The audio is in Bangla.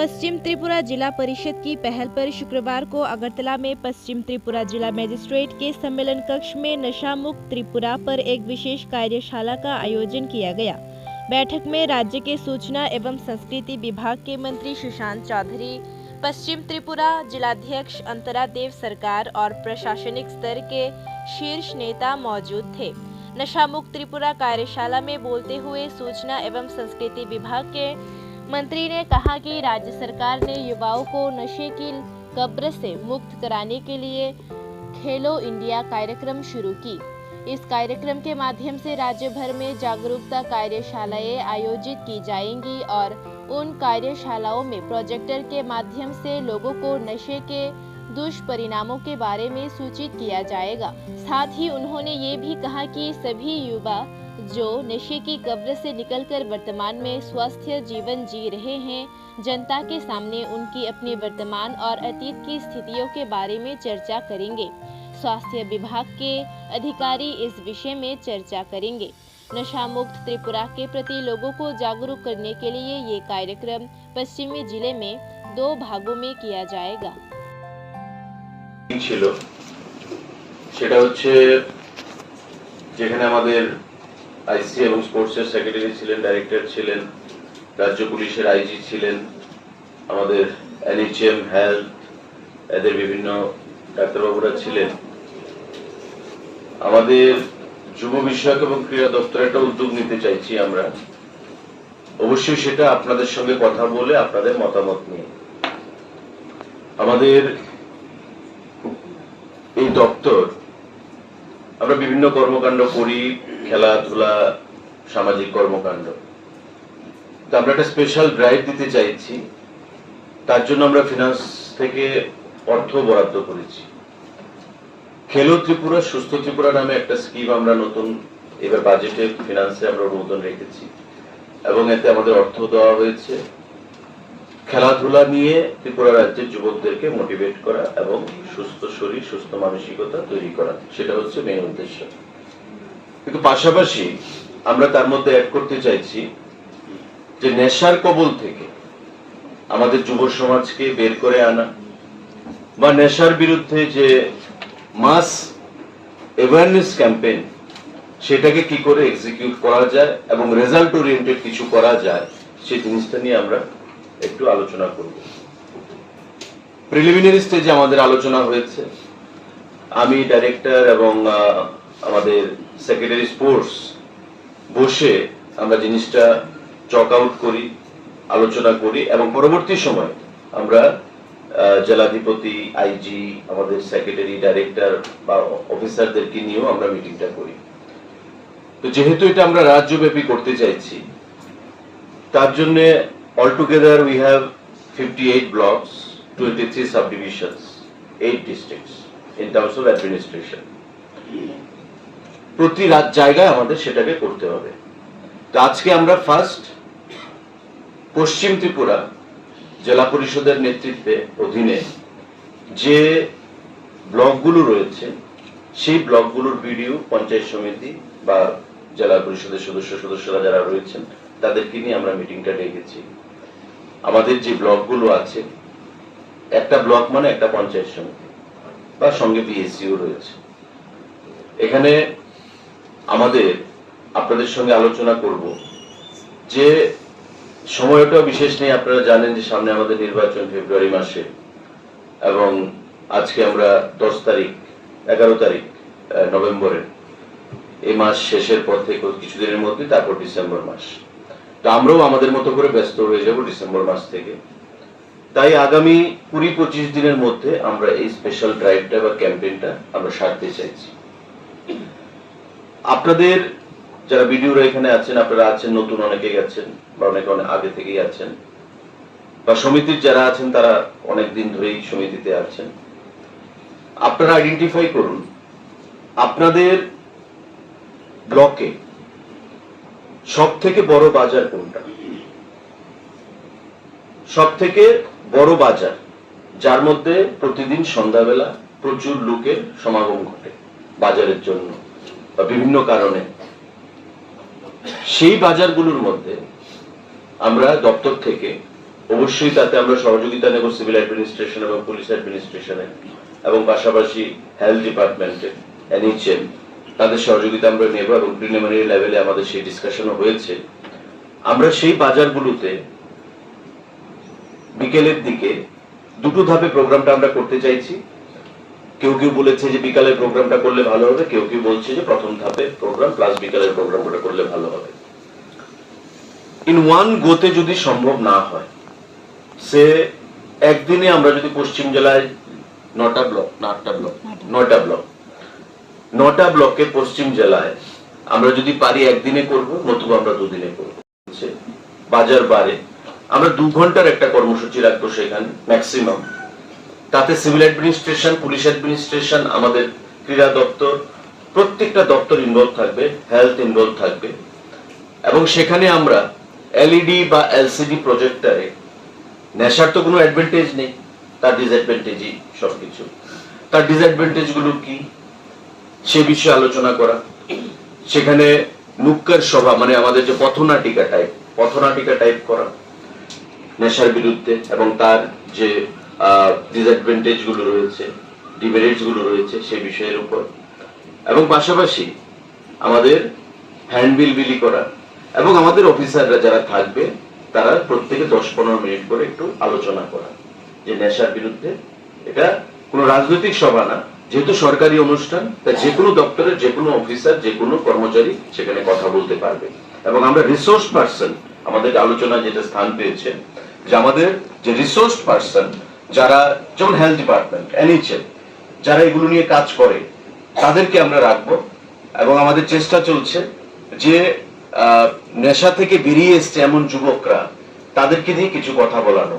पश्चिम त्रिपुरा जिला परिषद की पहल पर शुक्रवार को अगरतला में पश्चिम त्रिपुरा जिला मजिस्ट्रेट के सम्मेलन कक्ष में नशा मुक्त त्रिपुरा पर एक विशेष कार्यशाला का आयोजन किया गया। बैठक में राज्य के सूचना एवं संस्कृति विभाग के मंत्री सुशांत चौधरी, पश्चिम त्रिपुरा जिलाध्यक्ष अंतरा देव सरकार और प्रशासनिक स्तर के शीर्ष नेता मौजूद थे। नशा मुक्त त्रिपुरा कार्यशाला में बोलते हुए सूचना एवं संस्कृति विभाग के मंत्री ने कहा कि राज्य सरकार ने युवाओं को नशे की कब्र से मुक्त कराने के लिए खेलो इंडिया कार्यक्रम शुरू की। इस कार्यक्रम के माध्यम से राज्य भर में जागरूकता कार्यशालाएं आयोजित की जाएंगी और उन कार्यशालाओं में प्रोजेक्टर के माध्यम से लोगों को नशे के दुष्परिणामों के बारे में सूचित किया जाएगा। साथ ही उन्होंने ये भी कहा कि सभी युवा जो नशे की कब्र से निकलकर वर्तमान में स्वस्थ जीवन जी रहे हैं, जनता के सामने उनकी अपनी वर्तमान और अतीत की स्थितियों के बारे में चर्चा करेंगे। स्वास्थ्य विभाग के अधिकारी इस विषय में चर्चा करेंगे। नशा मुक्त त्रिपुरा के प्रति लोगों को जागरूक करने के लिए ये कार्यक्रम पश्चिमी जिले में 2 भागों में किया जाएगा। সেটা হচ্ছে যেখানে আমাদের আইসি এবং স্পোর্টসের সেক্রেটারি ছিলেন, ডাইরেক্টর ছিলেন, রাজ্য পুলিশের আইজি ছিলেন, আমাদের এনএইচএম হেলথ এদের বিভিন্ন ডাক্তারবাবুরা ছিলেন। আমাদের যুব বিষয়ক এবং ক্রীড়া দপ্তর একটা উদ্যোগ নিতে চাইছি আমরা। অবশ্যই সেটা আপনাদের সঙ্গে কথা বলে আপনাদের মতামত নিয়ে। আমাদের এই দপ্তর আমরা বিভিন্ন কর্মকাণ্ড করি, খেলাধুলা, সামাজিক কর্মকাণ্ড। তো আমরা একটা স্পেশাল ড্রাইভ দিতে চাইছি, তার জন্য আমরা ফিনান্স থেকে অর্থ বরাদ্দ করেছি। খেলো ত্রিপুরা সুস্থ ত্রিপুরা নামে একটা স্কিম আমরা নতুন এবার বাজেটে ফিনান্সে আমরা অনুমোদন রেখেছি এবং এতে আমাদের অর্থ দেওয়া হয়েছে খেলাধুলা নিয়ে ত্রিপুরা রাজ্যের যুবকদেরকে মোটিভেট করা এবং সুস্থ শরীর সুস্থ মানসিকতা তৈরি করা, সেটা হচ্ছে মেইন উদ্দেশ্য। কিন্তু পাশাপাশি আমরা তার মধ্যে অ্যাড করতে চাইছি যে নেশার কবল থেকে আমাদের যুব সমাজকে বের করে আনা বা নেশার বিরুদ্ধে যে মাস অ্যাওয়ারনেস ক্যাম্পেইন সেটাকে কি করে এক্সিকিউট করা যায় এবং রেজাল্ট ওরিয়েন্টেড কিছু করা যায় সেই জিনিসটা নিয়ে আমরা একটু আলোচনা করব। প্রিলিমিনারি স্টেজে আমাদের আলোচনা হয়েছে। আমি ডাইরেক্টর এবং আমাদের সেক্রেটারি স্পোর্টস বসে আমরা জিনিসটা চক আউট করি, আলোচনা করি এবং পরবর্তী সময় আমরা জেলাধিপতি, আইজি, আমাদের সেক্রেটারি, ডাইরেক্টর বা অফিসারদেরকে নিয়েও আমরা মিটিংটা করি। তো যেহেতু এটা আমরা রাজ্যব্যাপী করতে চাইছি, তার জন্য altogether we have 58 blocks, 23 subdivisions, 8 districts in terms of administration. প্রতি জায়গায় আমাদের সেটাকে করতে হবে। তো আজকে আমরা ফার্স্ট পশ্চিম ত্রিপুরা জেলা পরিষদের নেতৃত্বে অধীনে যে ব্লকগুলো রয়েছে সেই ব্লকগুলোর বিডিও, পঞ্চায়েত সমিতি বা জেলা পরিষদের সদস্যরা যারা রয়েছেন তাদেরকে নিয়ে আমরা মিটিংটা ডেকেছি। আমাদের যে ব্লকগুলো আছে, একটা ব্লক মানে একটা পঞ্চায়েত সমিতি বা সঙ্গে বিএসসিও রয়েছে। এখানে আমাদের আপনাদের সঙ্গে আলোচনা করব যে সময়টা বিশেষ নেই। আপনারা জানেন যে সামনে আমাদের নির্বাচন ফেব্রুয়ারি মাসে এবং আজকে আমরা 10 তারিখ 11 তারিখ নভেম্বরের, এই মাস শেষের পর থেকে কিছুদিনের মধ্যে তারপর ডিসেম্বর মাস। তো আমরাও আমাদের মতো করে ব্যস্ত হয়ে যাব ডিসেম্বর মাস থেকে। তাই আগামী 20-25 দিনের মধ্যে আমরা এই স্পেশাল ড্রাইভটা বা ক্যাম্পেইনটা আমরা সারতে চাইছি। আপনাদের যারা ভিডিওরা এখানে আছেন, আপনারা আছেন নতুন, অনেকে গেছেন বা অনেকে অনেক আগে থেকেই আছেন, বা সমিতির যারা আছেন তারা অনেক দিন ধরেই সমিতিতে আছেন। আপনারা আইডেন্টিফাই করুন আপনাদের ব্লকে সব থেকে বড় বাজার কোনটা, সব থেকে বড় বাজার যার মধ্যে প্রতিদিন সন্ধ্যাবেলা প্রচুর লোকের সমাগম ঘটে বাজারের জন্য বা বিভিন্ন কারণে। সেই বাজারগুলোর মধ্যে আমরা দপ্তর থেকে অবশ্যই তাতে আমরা সহযোগিতা নেব সিভিল অ্যাডমিনিস্ট্রেশন এবং পুলিশ অ্যাডমিনিস্ট্রেশনের, এবং পাশাপাশি হেলথ ডিপার্টমেন্টে, এনএইচএম, তাদের সহযোগিতা আমরা নেব, এবং প্রিলিমিনারি লেভেলে আমাদের সেই ডিসকাশনও হয়েছে। আমরা সেই বাজারগুলোতে বিকেলের দিকে দুটো ধাপে প্রোগ্রামটা আমরা করতে চাইছি। কেউ কেউ বলেছে যে বিকালের প্রোগ্রামটা করলে ভালো হবে, কেউ কেউ বলছে যে প্রথম ধাপে প্রোগ্রাম প্লাস বিকালের প্রোগ্রামটা করলে ভালো হবে। ইন ওয়ান গোতে যদি সম্ভব না হয়, সে একদিনে আমরা যদি পশ্চিম জেলায় 9টা ব্লকে পশ্চিম জেলায় আমরা যদি পারি একদিনে করব, নতুবা আমরা দুদিনে করব। বাজার বারে আমরা 2 ঘন্টার একটা কর্মসূচি রাখবো সেখানে ম্যাক্সিমাম। তাতে সিভিল অ্যাডমিনিস্ট্রেশন, পুলিশ অ্যাডমিনিস্ট্রেশন, আমাদের ক্রীড়া দপ্তর, প্রত্যেকটা দপ্তর ইনভলভ থাকবে, হেলথ ইনভলভ থাকবে, এবং সেখানে আমরা এলইডি বা এলসিডি প্রজেক্টরে, নেশার তো কোনো অ্যাডভান্টেজ নেই, তার ডিসঅ্যাডভান্টেজই সবকিছু। তার ডিসঅ্যাডভান্টেজ গুলো কি সে বিষয়ে আলোচনা করা, সেখানে নুক্কার সভা, মানে আমাদের যে পথনাটিকা টাইপ করা নেশার বিরুদ্ধে, এবং তার যে ডিসঅ্যাডভান্টেজ গুলো রয়েছে, ডিমেরিটস গুলো রয়েছে সে বিষয়ের উপর, এবং পাশাপাশি আমাদের হ্যান্ডবিল বিলি করা, এবং আমাদের অফিসাররা যারা থাকবে তারা প্রত্যেকে 10-15 মিনিট করে একটু আলোচনা করা যে নেশার বিরুদ্ধে। এটা কোনো রাজনৈতিক সভা না, যেহেতু সরকারি অনুষ্ঠান, তাই যে কোনো দপ্তরের যে কোনো অফিসার, যে কোনো কর্মচারী সেখানে কথা বলতে পারবে। এবং আমরা রিসোর্স পার্সন, আমাদের আলোচনা যেটা স্থান পেয়েছে, যে আমাদের যে রিসোর্স পার্সন যারা, যেমন হেলথ ডিপার্টমেন্ট, এনএইচএম, যারা এগুলো নিয়ে কাজ করে তাদেরকে আমরা রাখবো। এবং আমাদের চেষ্টা চলছে যে নেশা থেকে বেরিয়ে এসছে এমন যুবকরা, তাদেরকে নিয়ে কিছু কথা বলানো,